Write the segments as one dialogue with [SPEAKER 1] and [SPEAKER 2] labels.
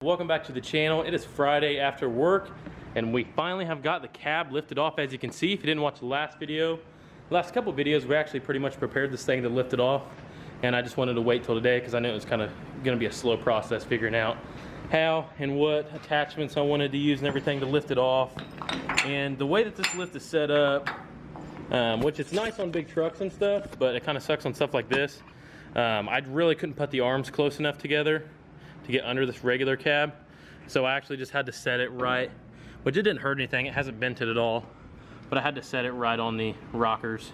[SPEAKER 1] welcome back to the channel. It is Friday after work and we finally have got the cab lifted off. As you can see, if you didn't watch the last video, the last couple videos, we actually pretty much prepared this thing to lift it off, and I just wanted to wait till today because I knew it was kind of going to be a slow process figuring out how and what attachments I wanted to use and everything to lift it off. And the way that this lift is set up, which is nice on big trucks and stuff, but it kind of sucks on stuff like this. I really couldn't put the arms close enough together to get under this regular cab, so I actually just had to set it right, which it didn't hurt anything. It hasn't bented at all, but I had to set it right on the rockers.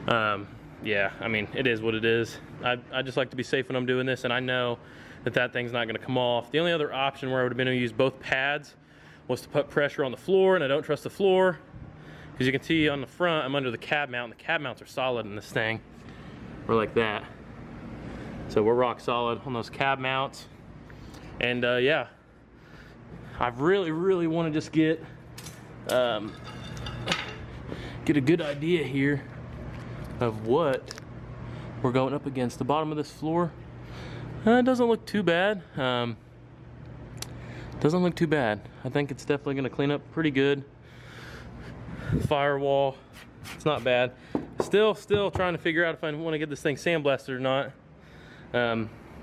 [SPEAKER 1] Yeah, I mean, it is what it is. I just like to be safe when I'm doing this, and I know that that thing's not going to come off. The only other option where I would have been able to use both pads was to put pressure on the floor, and I don't trust the floor because you can see on the front I'm under the cab mount, and the cab mounts are solid in this thing. We're like that. So we're rock solid on those cab mounts. And yeah, I really want to just get a good idea here of what we're going up against. The bottom of this floor, it doesn't look too bad. Doesn't look too bad. I think it's definitely going to clean up pretty good. Firewall, it's not bad. Still trying to figure out if I want to get this thing sandblasted or not.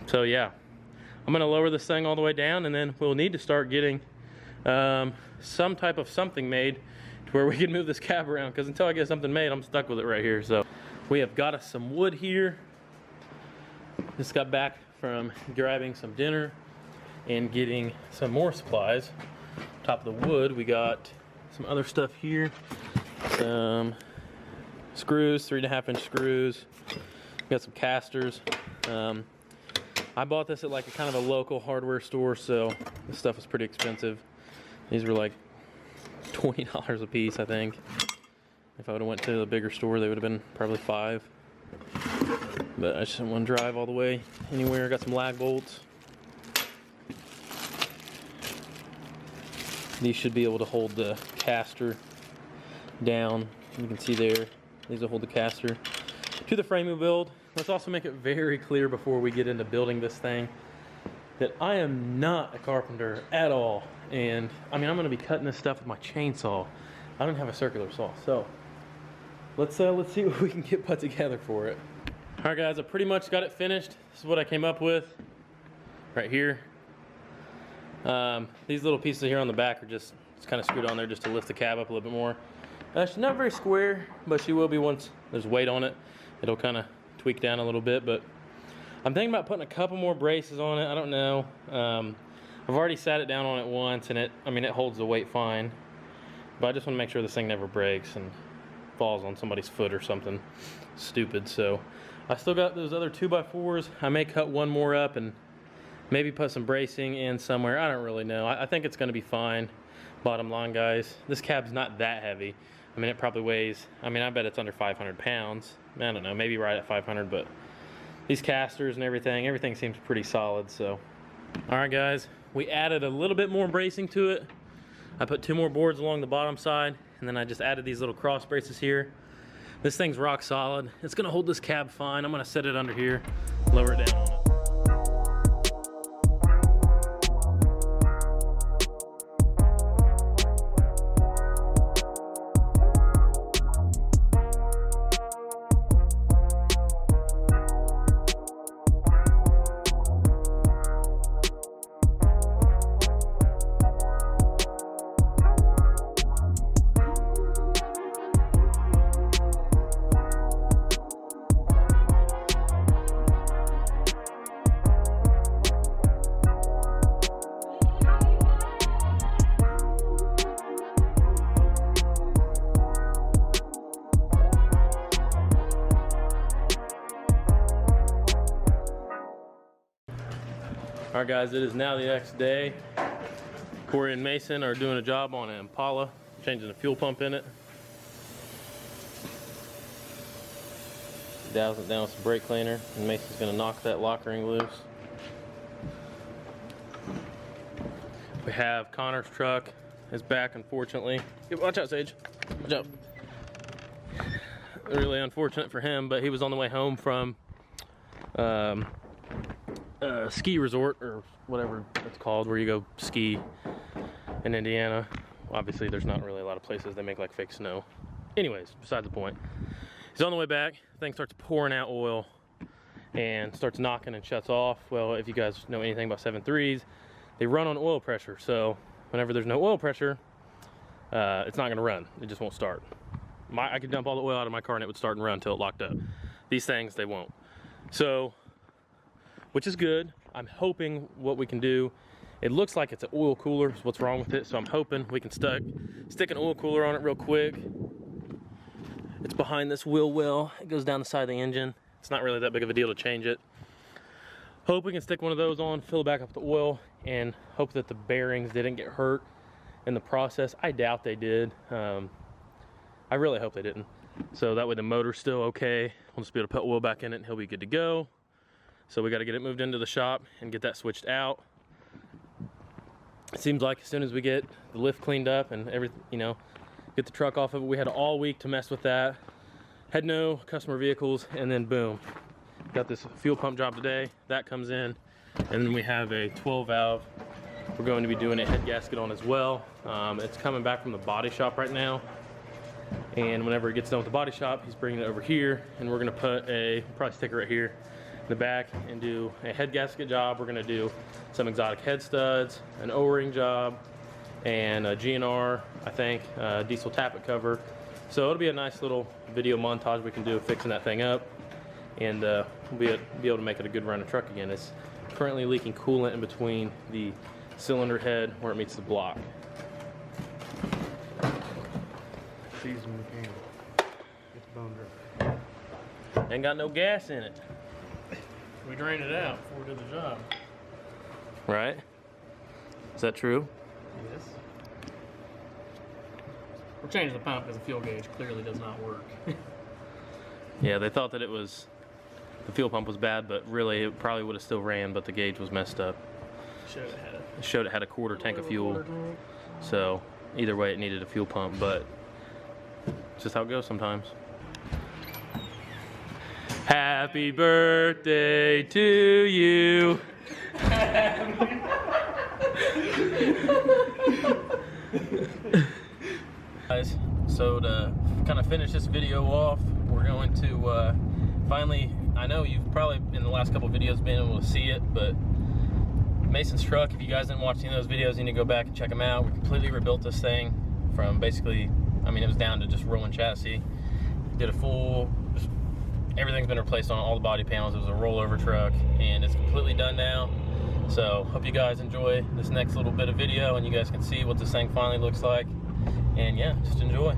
[SPEAKER 1] So yeah, I'm gonna lower this thing all the way down, and then we'll need to start getting some type of something made to where we can move this cab around, because until I get something made, I'm stuck with it right here. So we have got us some wood here. Just got back from grabbing some dinner and getting some more supplies. Top of the wood, we got some other stuff here. Some screws, 3.5-inch screws. We got some casters. I bought this at like a kind of a local hardware store, so this stuff was pretty expensive. These were like $20 a piece, I think. If I would have went to the bigger store, they would have been probably $5. But I just didn't want to drive all the way anywhere. Got some lag bolts. These should be able to hold the caster down. You can see there, these will hold the caster to the frame we build. Let's also make it very clear before we get into building this thing that I am not a carpenter at all. And I mean, I'm gonna be cutting this stuff with my chainsaw. I don't have a circular saw. So let's see what we can get put together for it. All right guys, I pretty much got it finished. This is what I came up with right here. These little pieces here on the back are just kind of screwed on there just to lift the cab up a little bit more. She's not very square, but she will be once there's weight on it. It'll kind of tweak down a little bit, but I'm thinking about putting a couple more braces on it. I don't know. I've already sat it down on it once, and it holds the weight fine, but I just want to make sure this thing never breaks and falls on somebody's foot or something stupid. So I still got those other 2x4s. I may cut one more up and maybe put some bracing in somewhere. I don't really know. I think it's going to be fine. Bottom line, guys, this cab's not that heavy. I mean, it probably weighs, I bet it's under 500 pounds. I don't know, maybe right at 500, but these casters and everything seems pretty solid. So all right guys, we added a little bit more bracing to it. I put 2 more boards along the bottom side, and then I just added these little cross braces here. This thing's rock solid. It's gonna hold this cab fine. I'm gonna set it under here, lower it down on it. All right guys, it is now the next day. Corey and Mason are doing a job on an Impala, changing the fuel pump in it. Dousing it down with some brake cleaner, and Mason's gonna knock that lock ring loose. We have Connor's truck is back, unfortunately. Watch out, Sage. Watch out. Really unfortunate for him, but he was on the way home from ski resort, or whatever it's called, where you go ski in Indiana. Obviously there's not really a lot of places that make like fake snow. Anyways, beside the point. He's on the way back, thing starts pouring out oil and starts knocking and shuts off. Well, if you guys know anything about 7.3s, they run on oil pressure. So whenever there's no oil pressure, it's not gonna run. It just won't start. I could dump all the oil out of my car and it would start and run until it locked up. These things, they won't. So, which is good. I'm hoping what we can do, it looks like it's an oil cooler is what's wrong with it. So I'm hoping we can stick an oil cooler on it real quick. It's behind this wheel well. It goes down the side of the engine. It's not really that big of a deal to change it. Hope we can stick one of those on, fill it back up with oil, and hope that the bearings didn't get hurt in the process. I doubt they did. I really hope they didn't. So that way the motor's still okay. We'll just be able to put oil back in it and he'll be good to go. So we got to get it moved into the shop and get that switched out. It seems like as soon as we get the lift cleaned up and everything, you know, get the truck off of it, we had all week to mess with that. Had no customer vehicles, and then boom. Got this fuel pump job today. That comes in. And then we have a 12 valve. We're going to be doing a head gasket on as well. It's coming back from the body shop right now. And whenever it gets done with the body shop, he's bringing it over here, and we're gonna put probably stick it right here in the back and do a head gasket job. We're gonna do some exotic head studs, an O-ring job, and a GNR, I think, diesel tappet cover. So it'll be a nice little video montage we can do of fixing that thing up, and we'll be able to make it a good running truck again. It's currently leaking coolant in between the cylinder head where it meets the block.
[SPEAKER 2] Season mechanic. It's bone dry.
[SPEAKER 1] Ain't got no gas in it. We drained it out before we did the job. Right? Is that true?
[SPEAKER 3] Yes. We're changing the pump because the fuel gauge clearly does not work.
[SPEAKER 1] Yeah, they thought that the fuel pump was bad, but really it probably would have still ran, but the gauge was messed up. It showed it had a quarter tank of fuel. So either way it needed a fuel pump, but it's just how it goes sometimes. Happy birthday to you. Guys, so to kind of finish this video off, we're going to finally, I know you've probably in the last couple videos been able to see it, but Mason's truck, if you guys didn't watch any of those videos, you need to go back and check them out. We completely rebuilt this thing from basically, I mean, it was down to just rolling chassis. Did a full, everything's been replaced on all the body panels. It was a rollover truck, and it's completely done now. So hope you guys enjoy this next little bit of video, and you guys can see what this thing finally looks like. And yeah, just enjoy.